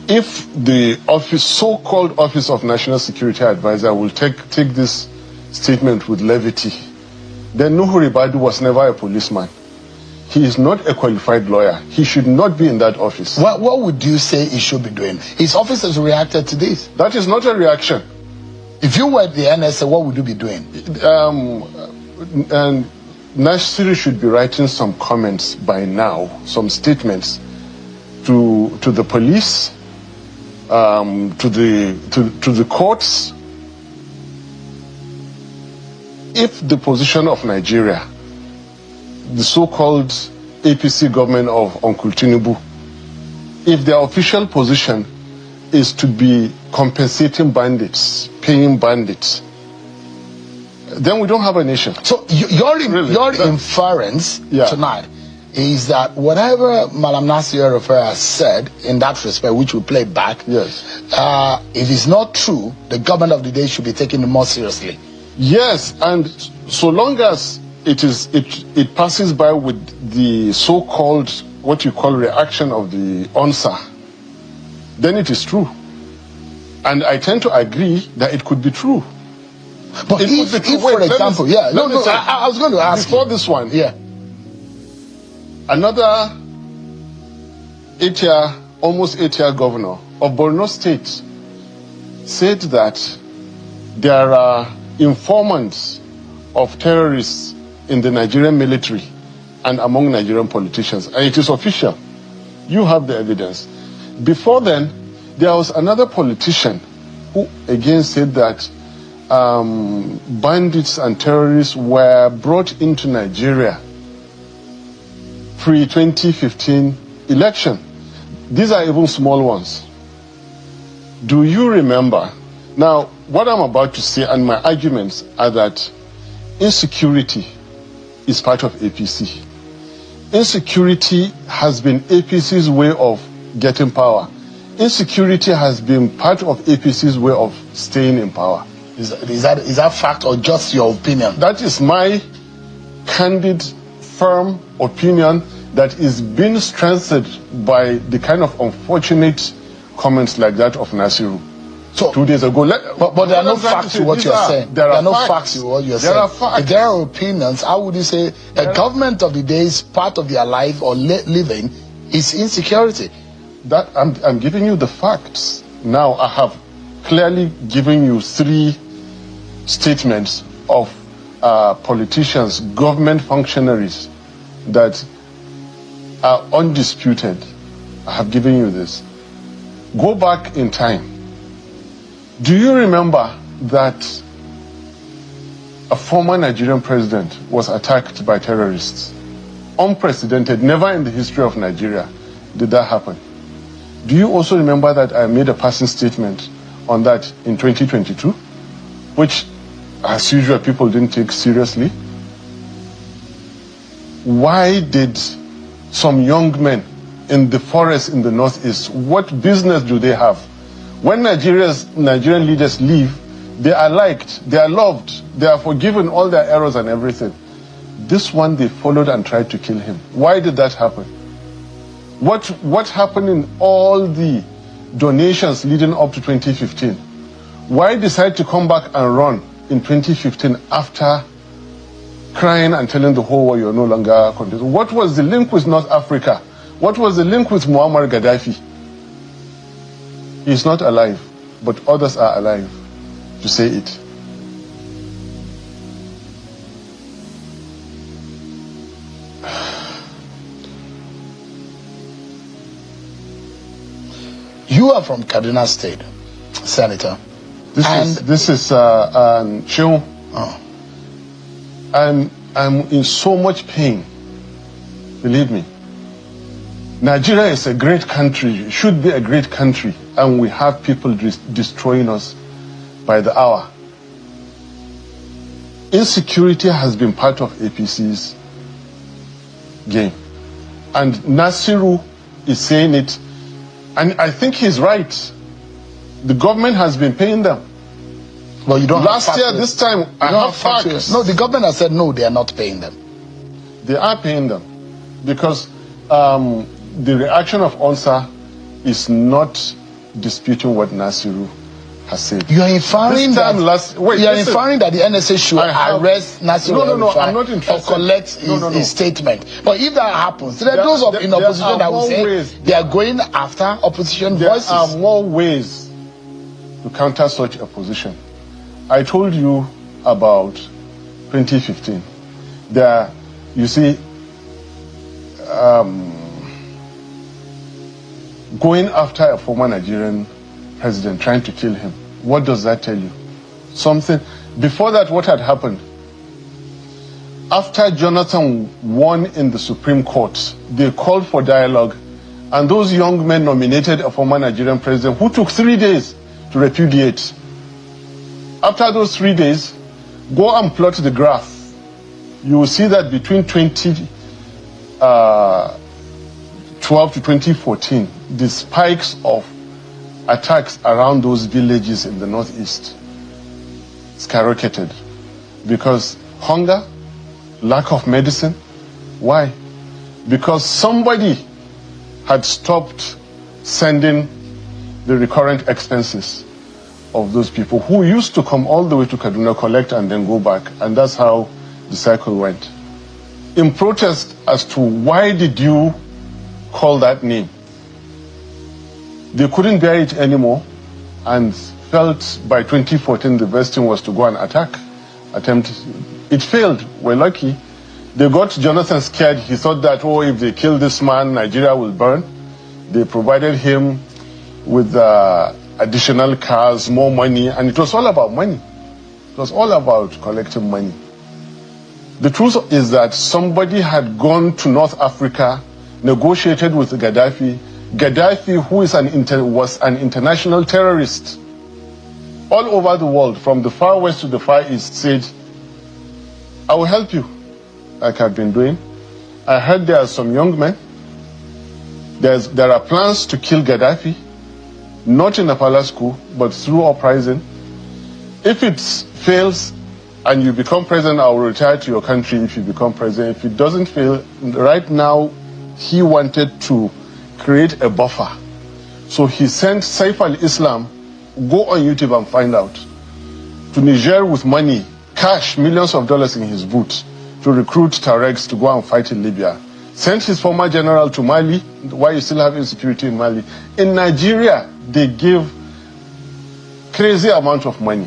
if the so-called Office of National Security Advisor will take this statement with levity, then Nuhu Ribadu was never a policeman. He is not a qualified lawyer. He should not be in that office. What would you say he should be doing? His office has reacted to this. That is not a reaction. If you were the NSA, what would you be doing? And Nasiru should be writing some comments by now, some statements to the police, to the courts. If the position of Nigeria, the so-called APC government of Uncle Tinubu, if their official position is to be compensating bandits, paying bandits, then we don't have a nation. So your inference tonight is that whatever Malam Nasir El-Rufai has said in that respect, which we play back, yes, if it's not true, the government of the day should be taken more seriously. Yes, and so long as it passes by with the so-called, what you call, reaction of the answer, then it is true. And I tend to agree that it could be true. But if for example, I was going to ask before this one, another almost 8-year governor of Borno State said that there are informants of terrorists in the Nigerian military and among Nigerian politicians, and it is official. You have the evidence. Before then, there was another politician who again said that bandits and terrorists were brought into Nigeria pre-2015 election. These are even small ones. Do you remember? Now, what I'm about to say and my arguments are that insecurity is part of APC. Insecurity has been APC's way of getting power. Insecurity has been part of APC's way of staying in power. Is that fact or just your opinion? That is my candid, firm opinion that is being strengthened by the kind of unfortunate comments like that of Nasiru. So 2 days ago. But there are no facts to what you're saying. There are no facts to what you're saying. There are facts. If there are opinions, how would you say the government of the day's part of their life or living is insecurity? That I'm giving you the facts. Now I have clearly given you 3 statements of politicians, government functionaries that are undisputed. I have given you this. Go back in time. Do you remember that a former Nigerian president was attacked by terrorists? Unprecedented, never in the history of Nigeria did that happen. Do you also remember that I made a passing statement on that in 2022, which, as usual, people didn't take seriously? Why did some young men in the forest in the northeast, what business do they have? When Nigerian leaders leave, they are liked, they are loved, they are forgiven all their errors and everything. This one, they followed and tried to kill him. Why did that happen? What happened in all the donations leading up to 2015? Why decide to come back and run in 2015 after crying and telling the whole world you're no longer contesting? What was the link with North Africa? What was the link with Muammar Gaddafi? He's not alive, but others are alive to say it. You are from Kaduna State, Senator. This is Shehu. Oh. I'm in so much pain. Believe me. Nigeria is a great country, should be a great country, and we have people destroying us by the hour. Insecurity has been part of APC's game. And Nasiru is saying it, and I think he's right. The government has been paying them. Well, you don't Last year, this time, I have facts. No, the government has said no, they are not paying them. They are paying them because the reaction of UNSA is not disputing what Nasiru has said. You are inferring that the NSA should arrest Nasiru I'm not interested. or collect his statement. But if that happens, there are those in opposition that will say they are going after opposition voices. There are more ways to counter such a position. I told you about 2015. There, you see, going after a former Nigerian president, trying to kill him. What does that tell you? Something. Before that, what had happened? After Jonathan won in the Supreme Court, they called for dialogue, and those young men nominated a former Nigerian president who took 3 days to repudiate. After those 3 days, go and plot the graph. You will see that between 2012 to 2014, the spikes of attacks around those villages in the northeast skyrocketed because hunger, lack of medicine. Why? Because somebody had stopped sending the recurrent expenses of those people who used to come all the way to Kaduna, collect and then go back. And that's how the cycle went. In protest as to why did you call that name, they couldn't bear it anymore and felt by 2014 the best thing was to go and attempt. It failed. We're lucky. They got Jonathan scared. He thought that, oh, if they kill this man, Nigeria will burn. They provided him with additional cars, more money, and it was all about money. It was all about collecting money. The truth is that somebody had gone to North Africa, negotiated with Gaddafi, who is was an international terrorist. All over the world, from the far west to the far east, said, I will help you, like I've been doing. I heard there are some young men. There are plans to kill Gaddafi, not in a palace coup, but through uprising. If it fails and you become president, I will retire to your country if you become president. If it doesn't fail, right now, he wanted to create a buffer. So he sent Saif al-Islam, go on YouTube and find out, to Niger with money, cash, millions of dollars in his boot, to recruit Tuaregs to go and fight in Libya. Sent his former general to Mali, why you still have insecurity in Mali. In Nigeria, they give crazy amount of money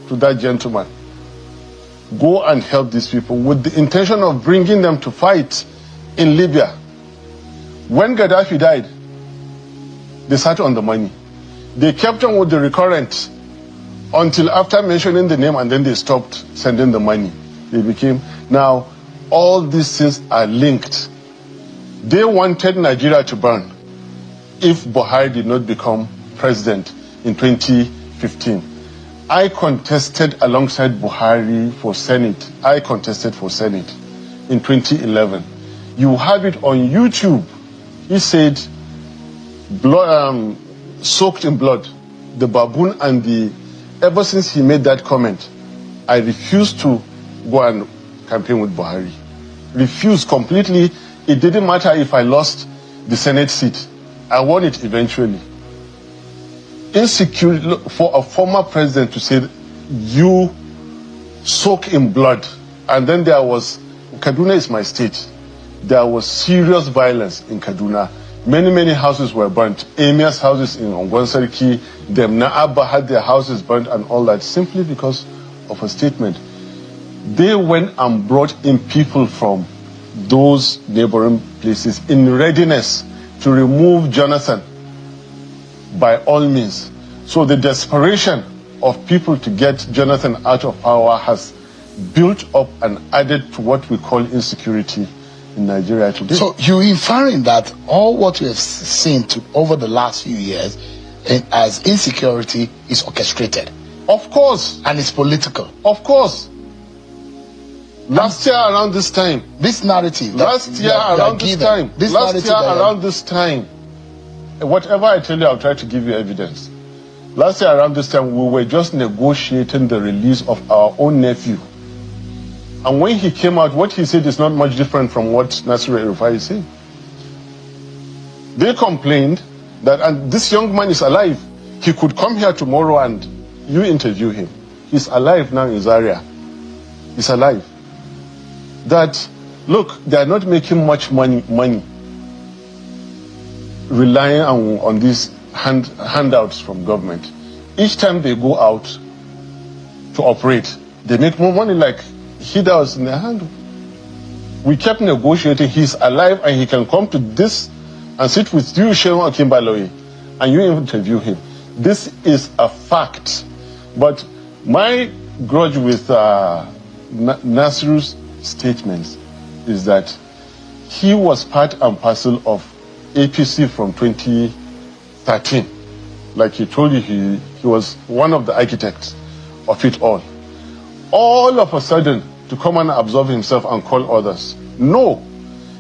to that gentleman. Go and help these people with the intention of bringing them to fight in Libya. When Gaddafi died, they sat on the money. They kept on with the recurrent until after mentioning the name, and then they stopped sending the money. They became, now all these things are linked. They wanted Nigeria to burn if Buhari did not become president in 2015. I contested alongside Buhari for Senate. I contested for Senate in 2011. You have it on YouTube. He said, blood, soaked in blood, the baboon and the... Ever since he made that comment, I refused to go and campaign with Buhari. Refused completely. It didn't matter if I lost the Senate seat. I won it eventually. Insecure for a former president to say, you soak in blood. And then there was, Kaduna is my state. There was serious violence in Kaduna. Many houses were burnt. Emir's houses in Ongwansariki, Demna Abba had their houses burnt and all that, simply because of a statement. They went and brought in people from those neighboring places in readiness to remove Jonathan by all means. So the desperation of people to get Jonathan out of power has built up and added to what we call insecurity in Nigeria today. So you're inferring that all what we have seen over the last few years as insecurity is orchestrated? Of course. And it's political? Of course. Last year around this time. This narrative. Last year around this time. Whatever I tell you, I'll try to give you evidence. Last year around this time, we were just negotiating the release of our own nephew. And when he came out, what he said is not much different from what Nasir El-Rufai is saying. They complained And this young man is alive. He could come here tomorrow and you interview him. He's alive now in Zaria. He's alive. That, look, they are not making much money relying on these handouts from government. Each time they go out to operate, they make more money, like handouts in their hand. We kept negotiating. He's alive and he can come to this and sit with you, Shehu Akimbaloyi, and you interview him. This is a fact. But my grudge with Nasiru's statements is that he was part and parcel of APC from 2013. Like he told you, he was one of the architects of it all. All of a sudden, to come and absolve himself and call others. No,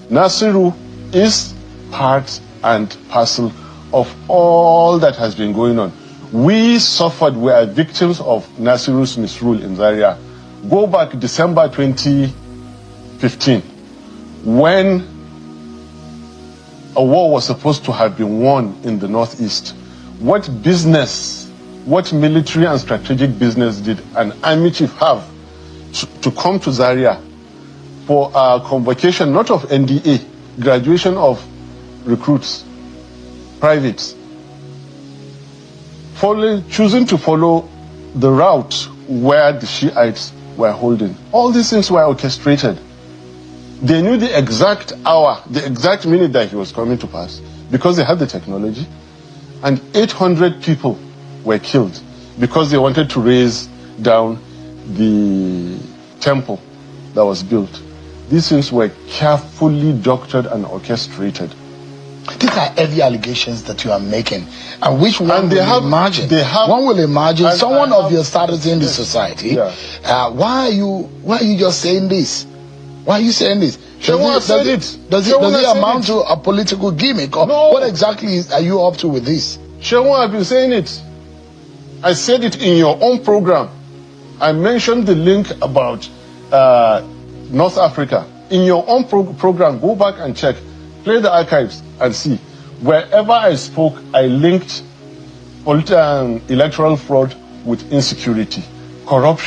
Nasiru is part and parcel of all that has been going on. We suffered, we are victims of Nasiru's misrule in Zaria. Go back December 2015, when a war was supposed to have been won in the Northeast. What business, what military and strategic business did an army chief have to come to Zaria for a convocation, not of NDA, graduation of recruits, privates, choosing to follow the route where the Shiites were holding? All these things were orchestrated. They knew the exact hour, the exact minute that he was coming to pass, because they had the technology. And 800 people were killed because they wanted to raise down the temple that was built. These things were carefully doctored and orchestrated. These are heavy allegations that you are making, and which one and will imagine? One will imagine someone of your status in the society. Yeah. Why are you just saying this? Why are you saying this? Does it amount to a political gimmick, or no? What exactly are you up to with this? Shehu, I've been saying it. I said it in your own program. I mentioned the link about North Africa. In your own program, go back and check. Play the archives and see. Wherever I spoke, I linked electoral fraud with insecurity, corruption.